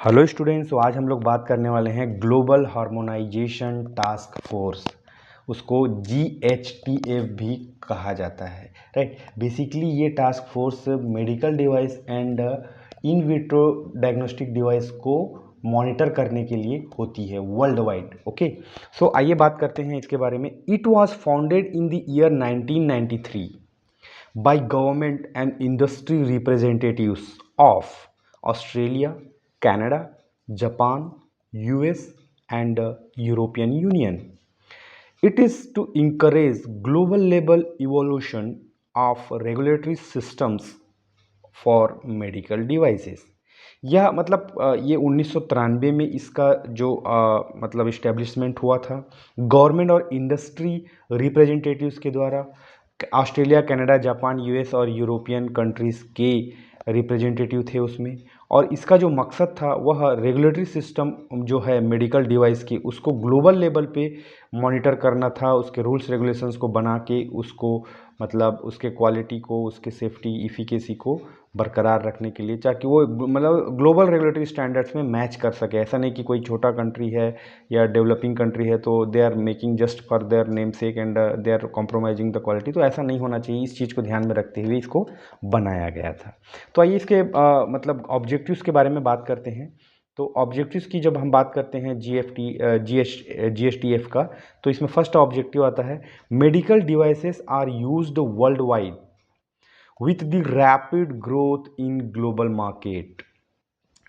Hello students, तो आज हम लोग बात करने वाले हैं ग्लोबल हार्मोनाइजेशन टास्क फोर्स। उसको GHTF भी कहा जाता है, राइट। बेसिकली ये task force medical device and in vitro diagnostic device को मॉनिटर करने के लिए होती है वर्ल्ड वाइड। ओके, सो आइए बात करते हैं इसके बारे में। It was founded in the year 1993 by government and industry representatives of Australia, Canada, Japan, US, and European Union. It is to encourage global level evolution of regulatory systems for medical devices. यह मतलब ये 1993 में इसका जो मतलब establishment हुआ था government और इंडस्ट्री रिप्रेजेंटेटिव्स के द्वारा। ऑस्ट्रेलिया, कनाडा, जापान, यूएस और यूरोपियन कंट्रीज़ के रिप्रेजेंटेटिव थे उसमें। और इसका जो मकसद था वह रेगुलेटरी सिस्टम जो है मेडिकल डिवाइस की उसको ग्लोबल लेवल पे मॉनिटर करना था, उसके रूल्स रेगुलेशंस को बना के उसको मतलब उसके क्वालिटी को, उसके सेफ्टी इफ़िकेसी को बरकरार रखने के लिए, ताकि वो मतलब ग्लोबल रेगुलेटरी स्टैंडर्ड्स में मैच कर सके। ऐसा नहीं कि कोई छोटा कंट्री है या डेवलपिंग कंट्री है तो they are making just for their name sake and they are compromising the quality. तो ऐसा नहीं होना चाहिए, इस चीज़ को ध्यान में रखते हुए इसको बनाया गया था। तो आइए इसके मतलब ऑब्जेक्टिव्स के बारे में बात करते हैं। तो ऑब्जेक्टिव्स की जब हम बात करते हैं GHTF का, तो इसमें फर्स्ट ऑब्जेक्टिव आता है medical devices are used world wide with the rapid growth in global market.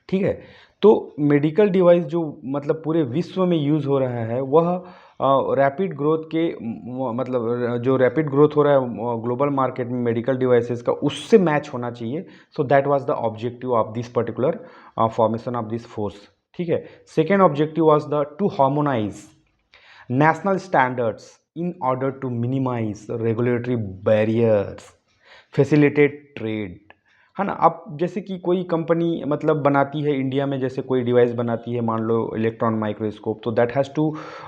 ठीक है, तो मेडिकल डिवाइस जो मतलब पूरे विश्व में यूज़ हो रहा है वह रैपिड ग्रोथ के मतलब जो रैपिड ग्रोथ हो रहा है ग्लोबल मार्केट में मेडिकल डिवाइसेस का, उससे मैच होना चाहिए। So that was the objective of this particular formation of this force. ठीक है, second objective was the two harmonise national standards in order to minimize regulatory barriers, facilitate trade। है ना। अब जैसे कि कोई कंपनी मतलब बनाती है इंडिया में, जैसे कोई डिवाइस बनाती है, मान लो इलेक्ट्रॉन माइक्रोस्कोप, तो दैट हैज़ टू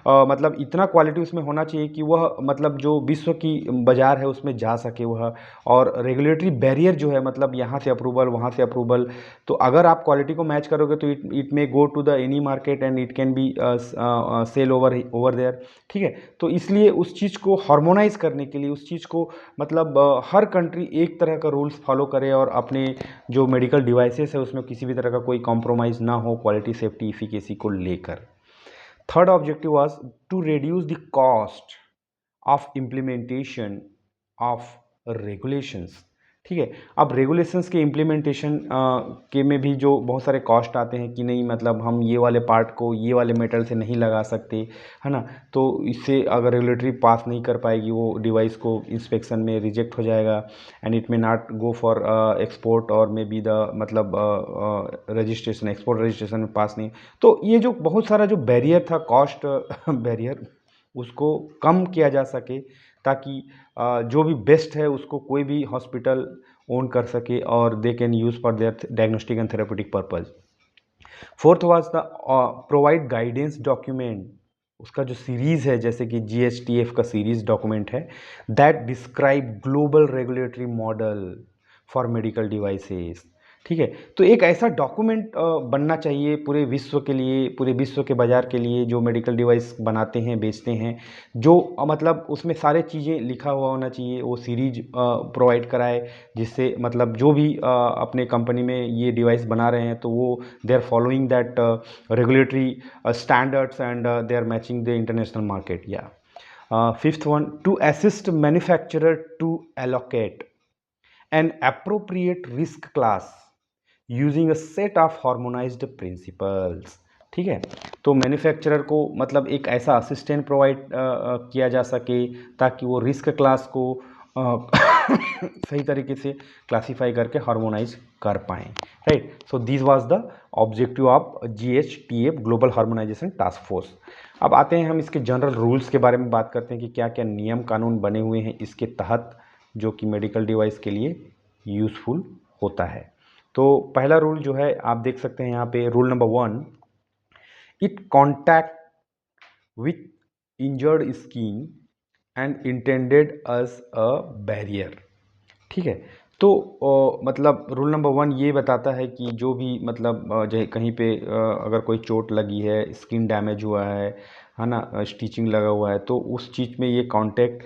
मतलब इतना क्वालिटी उसमें होना चाहिए कि वह मतलब जो विश्व की बाज़ार है उसमें जा सके वह। और रेगुलेटरी बैरियर जो है मतलब यहाँ से अप्रूवल वहाँ से अप्रूवल, तो अगर आप क्वालिटी को मैच करोगे तो it may go to the any market and it can be sell over there. ठीक है, तो इसलिए उस चीज़ को हार्मोनाइज करने के लिए, उस चीज़ को मतलब हर कंट्री एक तरह का रूल्स फॉलो करे और अपने जो मेडिकल डिवाइसेस है उसमें किसी भी तरह का कोई कॉम्प्रोमाइज़ ना हो क्वालिटी, सेफ्टी, इफिकेसी को लेकर। Third objective was to reduce the cost of implementation of regulations. ठीक है, अब रेगुलेशंस के इम्प्लीमेंटेशन के में भी जो बहुत सारे कॉस्ट आते हैं कि नहीं मतलब हम ये वाले पार्ट को ये वाले मेटल से नहीं लगा सकते, है ना। तो इससे अगर रेगुलेटरी पास नहीं कर पाएगी वो डिवाइस को इंस्पेक्शन में रिजेक्ट हो जाएगा and it may not go for export और मे बी द मतलब रजिस्ट्रेशन, एक्सपोर्ट रजिस्ट्रेशन में पास नहीं। तो ये जो बहुत सारा जो बैरियर था, कॉस्ट बैरियर, उसको कम किया जा सके ताकि जो भी बेस्ट है उसको कोई भी हॉस्पिटल ओन कर सके और they can use for their diagnostic and therapeutic purpose. Fourth was the provide guidance document. उसका जो सीरीज़ है जैसे कि GHTF का सीरीज़ डॉक्यूमेंट है that describe global regulatory model for medical devices. ठीक है, तो एक ऐसा डॉक्यूमेंट बनना चाहिए पूरे विश्व के लिए, पूरे विश्व के बाज़ार के लिए जो मेडिकल डिवाइस बनाते हैं, बेचते हैं, जो मतलब उसमें सारे चीज़ें लिखा हुआ होना चाहिए। वो सीरीज प्रोवाइड कराए जिससे मतलब जो भी अपने कंपनी में ये डिवाइस बना रहे हैं तो वो they are following that regulatory standards and they are matching the international market. या fifth one, to assist manufacturer to allocate an appropriate risk class using a set of harmonized principles। ठीक है, तो manufacturer को मतलब एक ऐसा assistant provide किया जा सके ताकि वो रिस्क क्लास को सही तरीके से क्लासीफाई करके हार्मोनाइज कर पाएँ, right. So this was the objective of GHTF global harmonisation task force. अब आते हैं हम इसके जनरल रूल्स के बारे में बात करते हैं कि क्या क्या नियम कानून बने हुए हैं इसके तहत जो कि मेडिकल डिवाइस के लिए यूज़फुल होता है। तो पहला रूल जो है आप देख सकते हैं यहाँ पे, rule number 1, it contact with injured skin and intended as a barrier. ठीक है, तो मतलब रूल नंबर 1 ये बताता है कि जो भी मतलब जो कहीं पे अगर कोई चोट लगी है, स्किन डैमेज हुआ है ना, स्टिचिंग लगा हुआ है, तो उस चीज़ में ये कांटेक्ट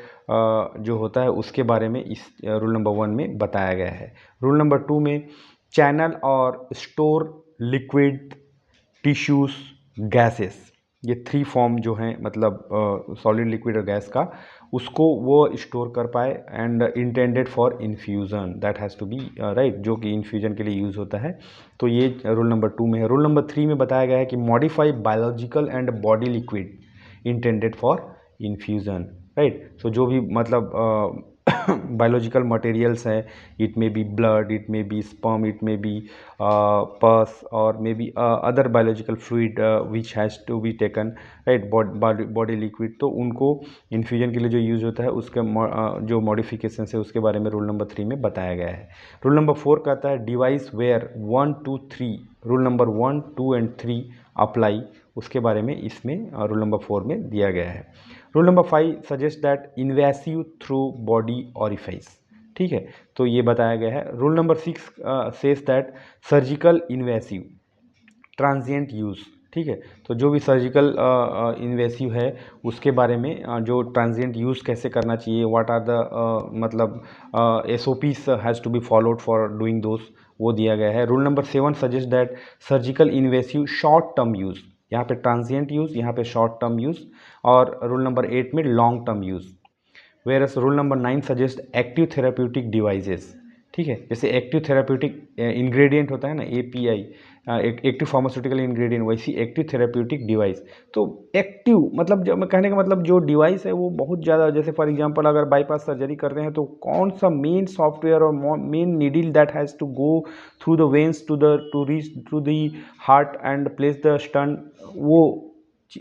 जो होता है उसके बारे में इस रूल नंबर 1 में बताया गया है। रूल नंबर 2 में चैनल और स्टोर लिक्विड टिश्यूज गैसेस, ये 3 फॉर्म जो हैं मतलब सॉलिड लिक्विड और गैस का, उसको वो स्टोर कर पाए and intended for infusion, that has to be right, जो कि इन्फ्यूजन के लिए यूज़ होता है। तो ये रूल नंबर 2 में है। रूल नंबर 3 में बताया गया है कि modify biological and body liquid intended for infusion, right. So जो भी मतलब biological materials हैं, it may be blood, it may be sperm, it may be pus, or maybe other biological fluid which has to be taken, right, body liquid, तो उनको infusion के लिए जो use होता है उसके जो मॉडिफिकेशन है उसके बारे में रूल नंबर 3 में बताया गया है। रूल नंबर 4 कहता है device where 1 2 3, rule number 1 2 and 3 apply, उसके बारे में इसमें रूल नंबर 4 में दिया गया है। Rule number 5 suggest that invasive through body orifice, ठीक है, तो ये बताया गया है। Rule number 6 says that surgical invasive transient use, ठीक है, तो जो भी सर्जिकल इन्वेसिव है उसके बारे में जो ट्रांजिएंट यूज़ कैसे करना चाहिए, व्हाट आर द मतलब SOPs has to be followed for doing those, वो दिया गया है। Rule number 7 suggest that surgical invasive short term use, यहाँ पे ट्रांजिएंट यूज़, यहाँ पे शॉर्ट टर्म यूज़, और रूल नंबर 8 में long term use. Whereas rule number 9 suggest active therapeutic devices, ठीक है, जैसे एक्टिव थेराप्यूटिक इंग्रेडिएंट होता है ना, API, एक्टिव फार्मास्यूटिकल इंग्रेडिएंट, वैसी एक्टिव थेराप्यूटिक डिवाइस। तो एक्टिव मतलब जो मैं कहने का मतलब जो डिवाइस है वो बहुत ज़्यादा, जैसे फॉर एग्जांपल अगर बाईपास सर्जरी कर रहे हैं तो कौन सा मेन सॉफ्टवेयर और main needle that has to go through the veins to reach through the heart and place the stent, वो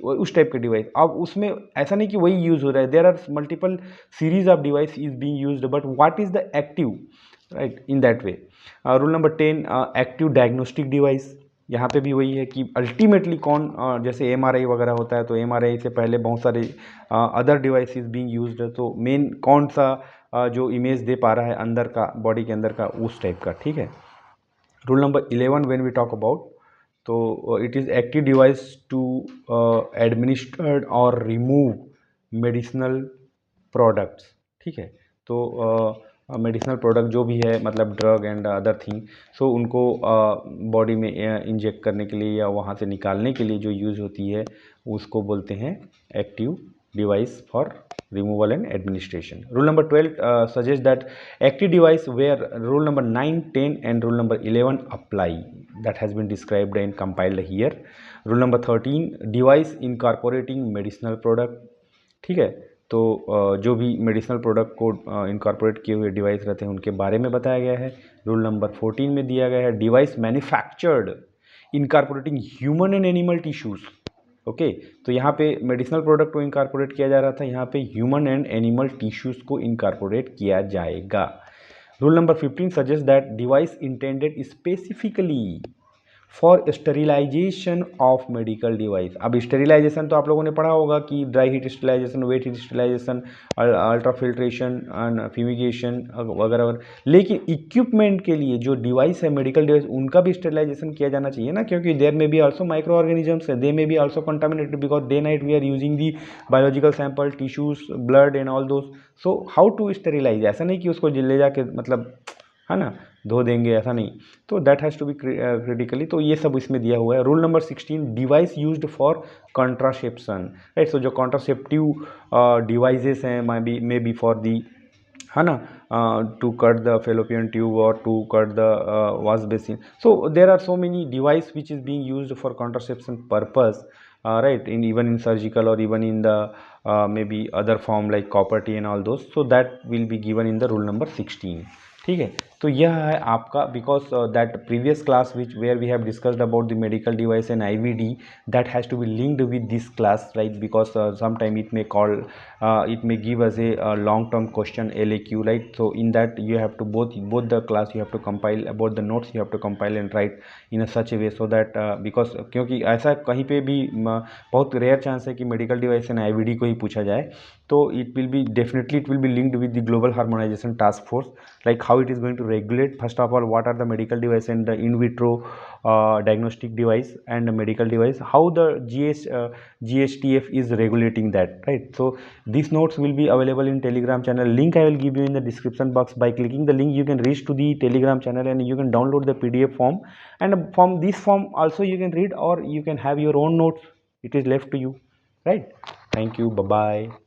उस टाइप के डिवाइस। अब उसमें ऐसा नहीं कि वही यूज़ हो रहा है, there are multiple series of device is being used, but what is the active, right, in that way. Rule number 10 active diagnostic device, यहाँ पे भी वही है कि अल्टीमेटली कौन जैसे MRI वगैरह होता है तो MRI से पहले बहुत सारे अदर डिवाइसेस बीइंग यूज्ड है, तो मेन कौन सा जो इमेज दे पा रहा है अंदर का, बॉडी के अंदर का, उस टाइप का, ठीक है। Rule number 11 when we talk about, तो it is active device to administered और रिमूव मेडिसिनल प्रोडक्ट्स, ठीक है, तो मेडिसिनल प्रोडक्ट जो भी है मतलब drug and other thing, so उनको बॉडी में इंजेक्ट करने के लिए या वहाँ से निकालने के लिए जो यूज़ होती है उसको बोलते हैं active device for removal and administration. Rule number 12 suggests that active device where rule number 9, 10 and rule number 11 apply, that has been described and compiled here. Rule number 13 device incorporating medicinal product, ठीक है, तो जो भी medicinal product को incorporate किए हुए device रहते हैं उनके बारे में बताया गया है। रूल नंबर 14 में दिया गया है device manufactured incorporating human and animal tissues, okay, तो यहाँ पे मेडिसिनल प्रोडक्ट को इनकॉर्पोरेट किया जा रहा था, यहाँ पे ह्यूमन एंड एनिमल टिश्यूज़ को इनकॉर्पोरेट किया जाएगा। Rule number 15 suggest that device intended specifically for sterilization of medical device. अब स्टेरिलाइजेशन तो आप लोगों ने पढ़ा होगा कि dry heat sterilization, wet heat sterilization, ultra filtration and fumigation वगैरह वगैरह, लेकिन इक्विपमेंट के लिए जो डिवाइस है मेडिकल डिवाइस उनका भी स्टेरिलाइजेशन किया जाना चाहिए ना, क्योंकि देयर में बी आल्सो माइक्रो ऑर्गेनिजम्स है, they may be also contaminated because day night we are using the biological sample tissues blood and all those, so how to sterilize, ऐसा नहीं कि उसको ले जाके मतलब है ना धो देंगे, ऐसा नहीं, तो that has to be critically, तो ये सब इसमें दिया हुआ है। Rule number 16 device used for contraception, right, so जो कॉन्ट्रासेप्टिव डिवाइसेस हैं मे बी फॉर दी, है ना, to cut the fallopian tube और to cut the wash basin, so there are so many device which is being used for contraception purpose, right, in even in surgical or even in the maybe other form like copper T and all those, so that will be given in the rule number 16, ठीक है। तो यह है आपका, because that previous class which where we have discussed about the medical device and IVD, that has to be linked with this class, right, because sometime it may call it may give us a long term question LAQ, right, so in that you have to both the class you have to compile about the notes, you have to compile and write in a such a way so that because क्योंकि ऐसा कहीं पे भी बहुत rare chance है कि medical device and IVD को ही पूछा जाए, तो it will be definitely it will be linked with the global harmonisation task force, like how it is going to regulate. First of all, what are the medical device and the in vitro diagnostic device and the medical device, how the GSTF is regulating that, right? So these notes will be available in Telegram channel. Link I will give you in the description box. By clicking the link, you can reach to the Telegram channel and you can download the PDF form, and from this form also you can read, or you can have your own notes. It is left to you, right? Thank you. Bye bye.